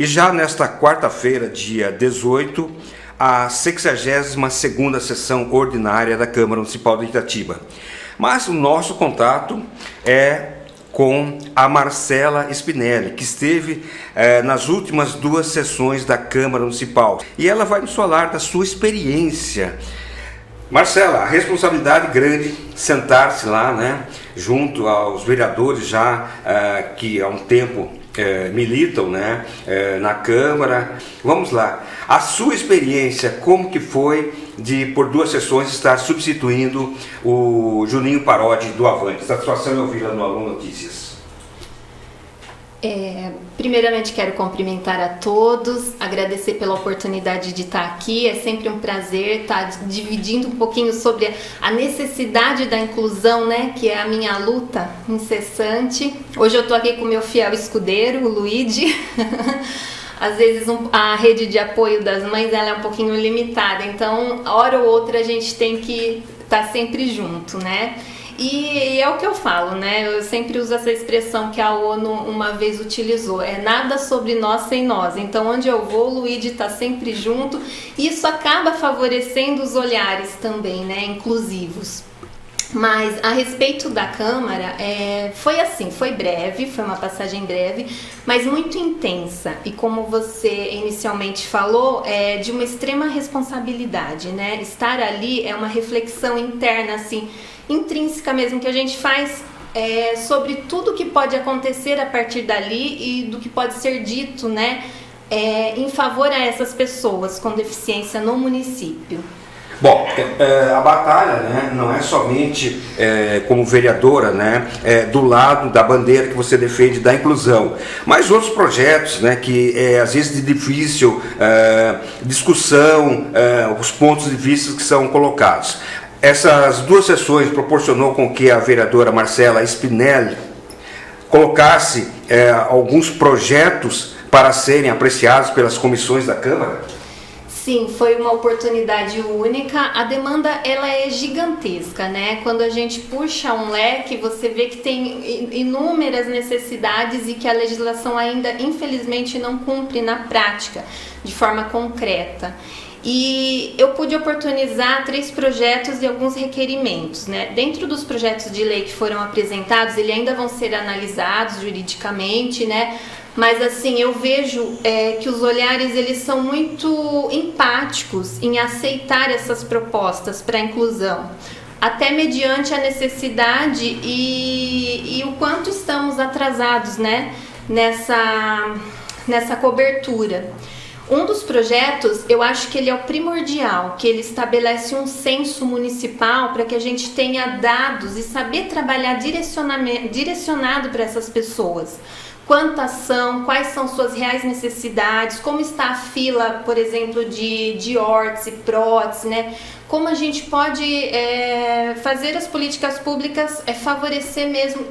E já nesta quarta-feira, dia 18, a 62ª sessão ordinária da Câmara Municipal de Itatiba. Mas o nosso contato é com a Marcela Spinelli, que esteve nas últimas 2 sessões da Câmara Municipal. E ela vai nos falar da sua experiência. Marcela, a responsabilidade grande sentar-se lá, né, junto aos vereadores já que há um tempo militam, né, na Câmara. Vamos lá, a sua experiência, como que foi de por 2 sessões estar substituindo o Juninho Parodi do Avante? Satisfação em ouvi-la no Alô Notícias. Primeiramente quero cumprimentar a todos, agradecer pela oportunidade de estar aqui. É sempre um prazer estar dividindo um pouquinho sobre a necessidade da inclusão, né, que é a minha luta incessante. Hoje eu estou aqui com o meu fiel escudeiro, o Luigi. Às vezes a rede de apoio das mães ela é um pouquinho limitada, então hora ou outra a gente tem que estar sempre junto, né? E é o que eu falo, né? Eu sempre uso essa expressão que a ONU uma vez utilizou, é nada sobre nós sem nós. Então, onde eu vou, o Luigi está sempre junto. E isso acaba favorecendo os olhares também, né? Inclusivos. Mas a respeito da Câmara, foi assim, foi breve, foi uma passagem breve, mas muito intensa. E como você inicialmente falou, é de uma extrema responsabilidade, né? Estar ali é uma reflexão interna, assim, intrínseca mesmo, que a gente faz sobre tudo que pode acontecer a partir dali e do que pode ser dito, né, em favor a essas pessoas com deficiência no município. Bom, a batalha, né, não é somente como vereadora, né, do lado da bandeira que você defende da inclusão, mas outros projetos, né, que às vezes de difícil discussão, os pontos de vista que são colocados. Essas 2 sessões proporcionou com que a vereadora Marcela Spinelli colocasse alguns projetos para serem apreciados pelas comissões da Câmara? Sim, foi uma oportunidade única. A demanda ela é gigantesca, né? Quando a gente puxa um leque, você vê que tem inúmeras necessidades e que a legislação ainda, infelizmente, não cumpre na prática, de forma concreta. E eu pude oportunizar 3 projetos e alguns requerimentos, né? Dentro dos projetos de lei que foram apresentados, eles ainda vão ser analisados juridicamente, né? Mas assim, eu vejo que os olhares eles são muito empáticos em aceitar essas propostas para a inclusão, até mediante a necessidade e o quanto estamos atrasados, né? Nessa cobertura. Um dos projetos, eu acho que ele é o primordial, que ele estabelece um censo municipal para que a gente tenha dados e saber trabalhar direcionado para essas pessoas. Quantas são, quais são suas reais necessidades, como está a fila, por exemplo, de órtese, prótese, né? Como a gente pode fazer as políticas públicas favorecer mesmo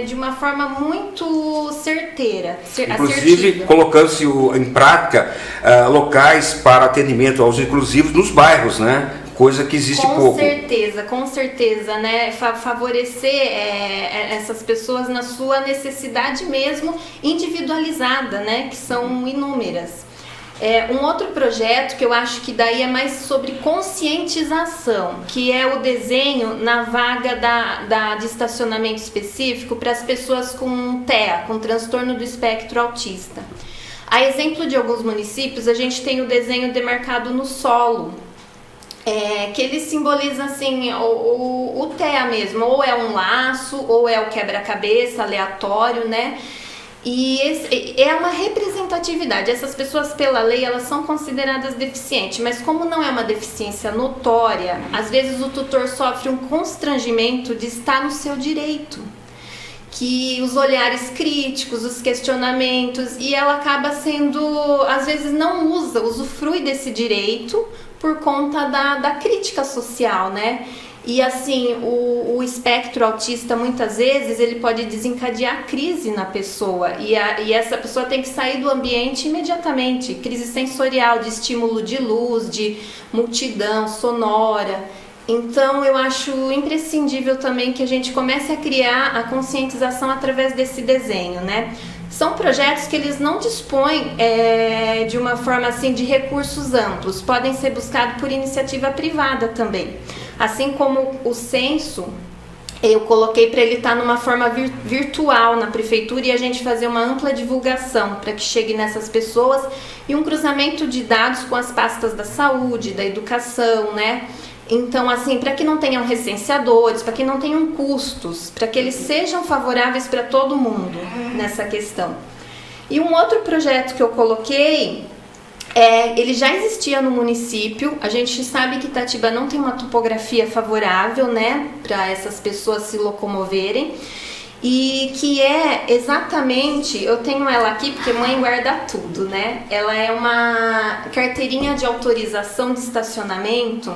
de uma forma muito certeira. Inclusive, assertiva. colocando-se em prática locais para atendimento aos inclusivos nos bairros, né? Coisa que existe pouco. Com certeza, né? Favorecer essas pessoas na sua necessidade mesmo individualizada, né? Que são inúmeras. Um outro projeto que eu acho que daí é mais sobre conscientização, que é o desenho na vaga de estacionamento específico para as pessoas com TEA, com transtorno do espectro autista. A exemplo de alguns municípios, a gente tem o desenho demarcado no solo, que ele simboliza assim o TEA mesmo, ou é um laço, ou é o quebra-cabeça aleatório, né? E é uma representatividade. Essas pessoas, pela lei, elas são consideradas deficientes, mas como não é uma deficiência notória, às vezes o tutor sofre um constrangimento de estar no seu direito, que os olhares críticos, os questionamentos, e ela acaba sendo, às vezes não usufrui desse direito por conta da crítica social, né? E assim, o espectro autista muitas vezes ele pode desencadear crise na pessoa e essa pessoa tem que sair do ambiente imediatamente, crise sensorial, de estímulo de luz, de multidão sonora. Então eu acho imprescindível também que a gente comece a criar a conscientização através desse desenho, né? são projetos que eles não dispõem de uma forma assim de recursos amplos, podem ser buscados por iniciativa privada também. Assim como o censo, eu coloquei para ele estar numa forma virtual na prefeitura e a gente fazer uma ampla divulgação para que chegue nessas pessoas e um cruzamento de dados com as pastas da saúde, da educação, né? Então, assim, para que não tenham recenseadores, para que não tenham custos, para que eles sejam favoráveis para todo mundo nessa questão. E um outro projeto que eu coloquei, ele já existia no município. A gente sabe que Itatiba não tem uma topografia favorável, né, para essas pessoas se locomoverem. E que é exatamente, eu tenho ela aqui porque mãe guarda tudo, né? Ela é uma carteirinha de autorização de estacionamento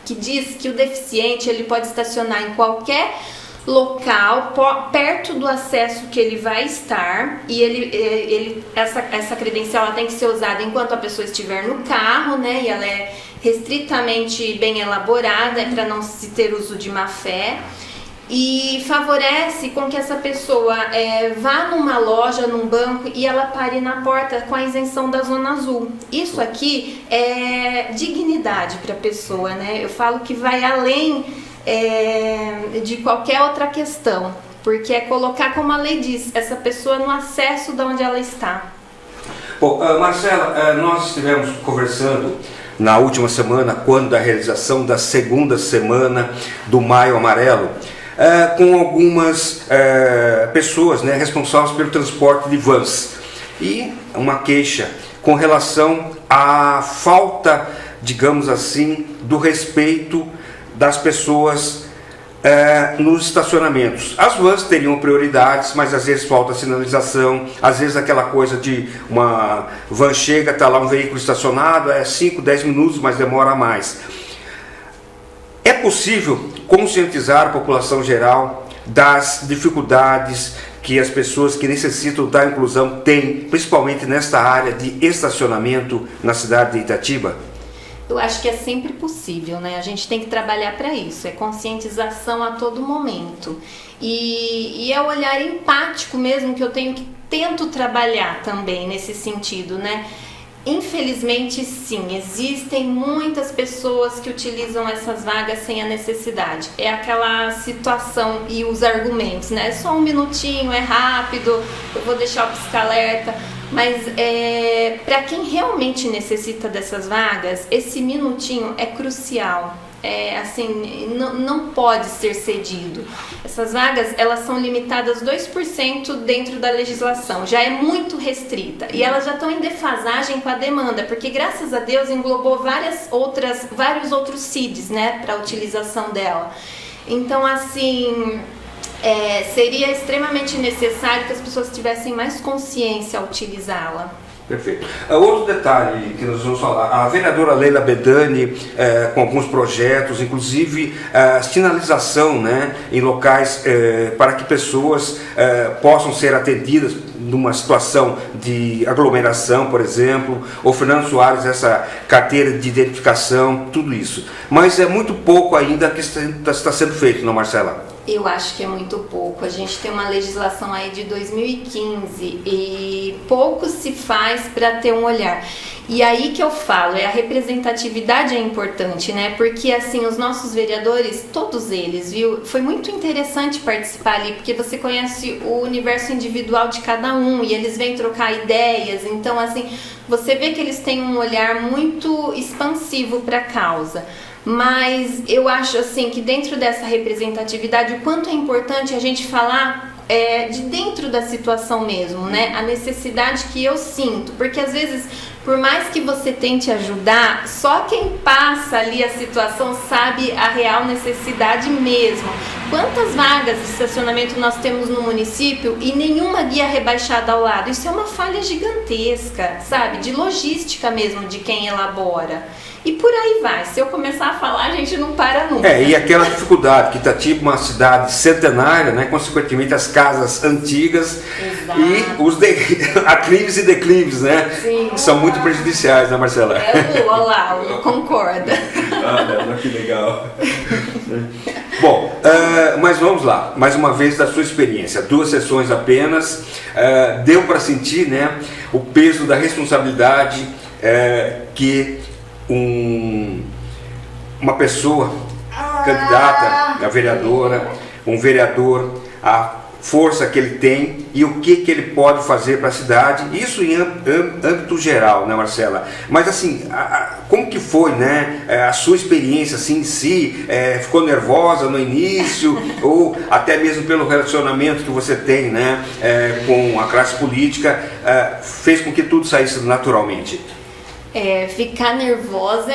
que diz que o deficiente ele pode estacionar em qualquer local perto do acesso que ele vai estar, e essa credencial ela tem que ser usada enquanto a pessoa estiver no carro, né? E ela é restritamente bem elaborada para não se ter uso de má fé. E favorece com que essa pessoa vá numa loja, num banco e ela pare na porta com a isenção da zona azul. Isso aqui é dignidade para a pessoa, né? Eu falo que vai além de qualquer outra questão, porque é colocar, como a lei diz, essa pessoa no acesso de onde ela está. Bom, Marcela, nós estivemos conversando na última semana, quando da realização da segunda semana do Maio Amarelo, com algumas pessoas, né, responsáveis pelo transporte de vans, e uma queixa com relação à falta, digamos assim, do respeito das pessoas nos estacionamentos. As vans teriam prioridades, mas às vezes falta sinalização, às vezes aquela coisa de uma van chega, está lá um veículo estacionado, 5, 10 minutos, mas demora mais. É possível conscientizar a população geral das dificuldades que as pessoas que necessitam da inclusão têm, principalmente nesta área de estacionamento na cidade de Itatiba? Eu acho que é sempre possível, né? A gente tem que trabalhar para isso, é conscientização a todo momento. E é o olhar empático mesmo que eu tento trabalhar também nesse sentido, né? Infelizmente, sim, existem muitas pessoas que utilizam essas vagas sem a necessidade. É aquela situação e os argumentos, né? Só um minutinho, é rápido, eu vou deixar o pisca-alerta. Mas para quem realmente necessita dessas vagas, esse minutinho é crucial. Não pode ser cedido. Essas vagas, elas são limitadas 2% dentro da legislação, já é muito restrita, e elas já estão em defasagem com a demanda, porque graças a Deus englobou vários outros CIDs, né, para a utilização dela. Então, assim, seria extremamente necessário que as pessoas tivessem mais consciência ao utilizá-la. Perfeito. Outro detalhe que nós vamos falar, a vereadora Leila Bedani, com alguns projetos, inclusive sinalização, né, em locais para que pessoas possam ser atendidas numa situação de aglomeração, por exemplo. O Fernando Soares, essa carteira de identificação, tudo isso. Mas é muito pouco ainda que está sendo feito, não, Marcela? Eu acho que é muito pouco. A gente tem uma legislação aí de 2015 e pouco se faz para ter um olhar. E aí que eu falo, a representatividade é importante, né? Porque assim, os nossos vereadores, todos eles, viu? Foi muito interessante participar ali, porque você conhece o universo individual de cada um e eles vêm trocar ideias. Então, assim, você vê que eles têm um olhar muito expansivo para a causa. Mas eu acho assim que dentro dessa representatividade, o quanto é importante a gente falar de dentro da situação mesmo, né? A necessidade que eu sinto, porque às vezes, por mais que você tente ajudar, só quem passa ali a situação sabe a real necessidade mesmo. Quantas vagas de estacionamento nós temos no município e nenhuma guia rebaixada ao lado? Isso é uma falha gigantesca, sabe? De logística mesmo de quem elabora. E por aí vai. Se eu começar a falar, a gente não para nunca. E aquela dificuldade, que Itatiba é uma cidade centenária, né? Consequentemente as casas antigas. Exato. E os aclives e declives, né? Sim. São muito prejudiciais, né, Marcela? Olha lá, concorda. Que legal. Bom, mas vamos lá, mais uma vez da sua experiência, 2 sessões apenas, deu para sentir, né, o peso da responsabilidade que uma pessoa candidata a vereadora, um vereador, a força que ele tem e o que ele pode fazer para a cidade, isso em âmbito geral, né, Marcela? Mas assim, como que foi, né, a sua experiência assim, em si? Ficou nervosa no início ou até mesmo pelo relacionamento que você tem, né, com a classe política, fez com que tudo saísse naturalmente? Ficar nervosa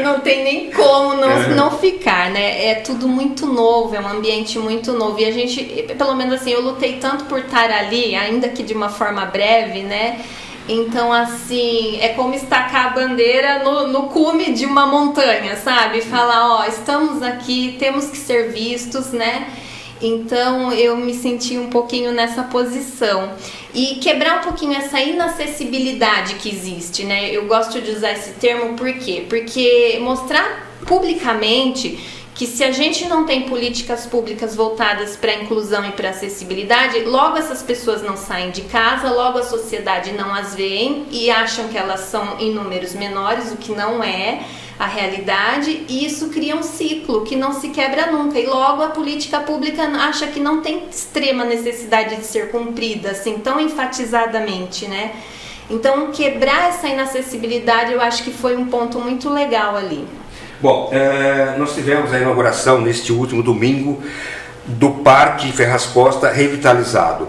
não tem nem como não ficar, né? É tudo muito novo, é um ambiente muito novo. E a gente, pelo menos assim, eu lutei tanto por estar ali, ainda que de uma forma breve, né? Então, assim, é como estacar a bandeira no cume de uma montanha, sabe? Falar, ó, estamos aqui, temos que ser vistos, né? Então eu me senti um pouquinho nessa posição e quebrar um pouquinho essa inacessibilidade que existe, né? Eu gosto de usar esse termo por quê? Porque mostrar publicamente que se a gente não tem políticas públicas voltadas para a inclusão e para a acessibilidade, logo essas pessoas não saem de casa, logo a sociedade não as vê e acham que elas são em números menores, o que não é a realidade, e isso cria um ciclo que não se quebra nunca, e logo a política pública acha que não tem extrema necessidade de ser cumprida, assim, tão enfatizadamente, né? Então, quebrar essa inacessibilidade, eu acho que foi um ponto muito legal ali. Bom, nós tivemos a inauguração neste último domingo do Parque Ferraz Costa revitalizado.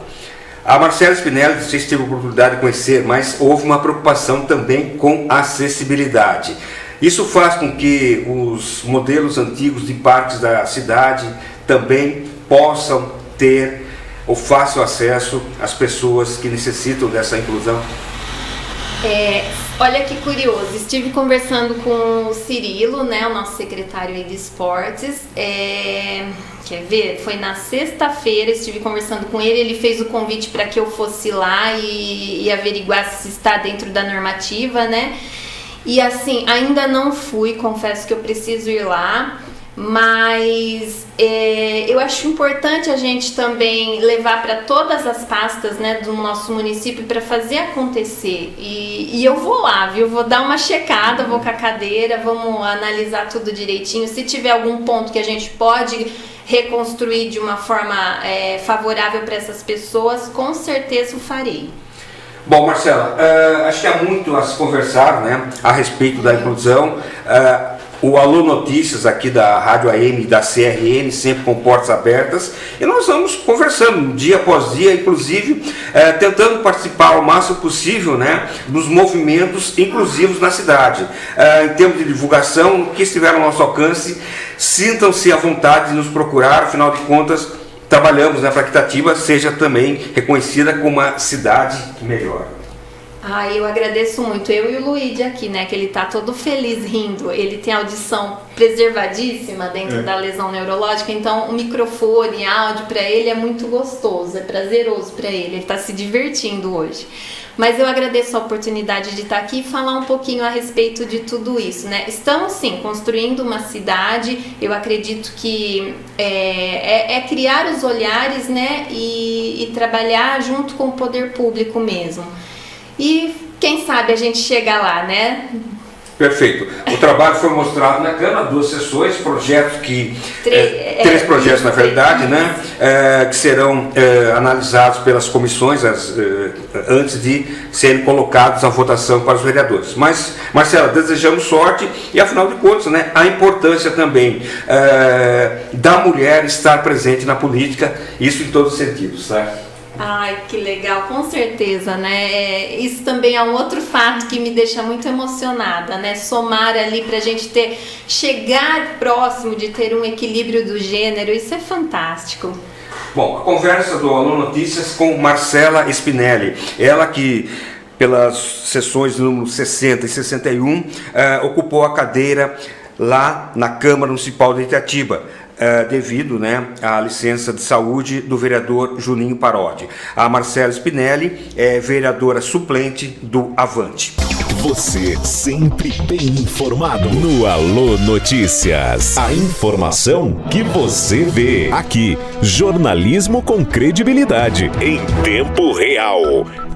A Marcela Spinelli, vocês tiveram a oportunidade de conhecer, mas houve uma preocupação também com a acessibilidade. Isso faz com que os modelos antigos de parques da cidade também possam ter o fácil acesso às pessoas que necessitam dessa inclusão? Olha que curioso, estive conversando com o Cirilo, né, o nosso secretário aí de esportes, quer ver? Foi na sexta-feira, estive conversando com ele, ele fez o convite para que eu fosse lá e averiguasse se está dentro da normativa, né? E assim, ainda não fui, confesso que eu preciso ir lá, mas eu acho importante a gente também levar para todas as pastas, né, do nosso município para fazer acontecer. E eu vou lá, viu? Vou dar uma checada, vou com a cadeira, vamos analisar tudo direitinho. Se tiver algum ponto que a gente pode reconstruir de uma forma favorável para essas pessoas, com certeza o farei. Bom, Marcela, acho que há muito a se conversar, né, a respeito da inclusão. O Alô Notícias aqui da Rádio AM e da CRN, sempre com portas abertas, e nós vamos conversando dia após dia, inclusive tentando participar ao máximo possível, né, dos movimentos inclusivos na cidade. Em termos de divulgação, o que estiver ao nosso alcance, sintam-se à vontade de nos procurar, afinal de contas, trabalhamos, né, para que Itatiba seja também reconhecida como uma cidade melhor. Eu agradeço muito. Eu e o Luigi aqui, né, que ele tá todo feliz rindo. Ele tem audição preservadíssima dentro da lesão neurológica, então o microfone, áudio para ele é muito gostoso, é prazeroso para ele. Ele tá se divertindo hoje. Mas eu agradeço a oportunidade de estar aqui e falar um pouquinho a respeito de tudo isso, né? Estamos, sim, construindo uma cidade. Eu acredito que é criar os olhares, né? E trabalhar junto com o poder público mesmo. E quem sabe a gente chega lá, né? Perfeito. O trabalho foi mostrado na Câmara, 2 sessões, projetos que... 3 projetos, na verdade, né? Que serão analisados pelas comissões antes de serem colocados à votação para os vereadores. Mas, Marcela, desejamos sorte e, afinal de contas, né, a importância também da mulher estar presente na política, isso em todos os sentidos, tá? Ai, que legal, com certeza, né? Isso também é um outro fato que me deixa muito emocionada, né? Somar ali pra gente chegar próximo de ter um equilíbrio do gênero, isso é fantástico. Bom, a conversa do Alô Notícias com Marcela Spinelli, ela que pelas sessões número 60 e 61 ocupou a cadeira lá na Câmara Municipal de Itatiba, devido, né, à licença de saúde do vereador Juninho Parodi. A Marcela Spinelli é vereadora suplente do Avante. Você sempre bem informado. No Alô Notícias. A informação que você vê. Aqui, jornalismo com credibilidade. Em tempo real.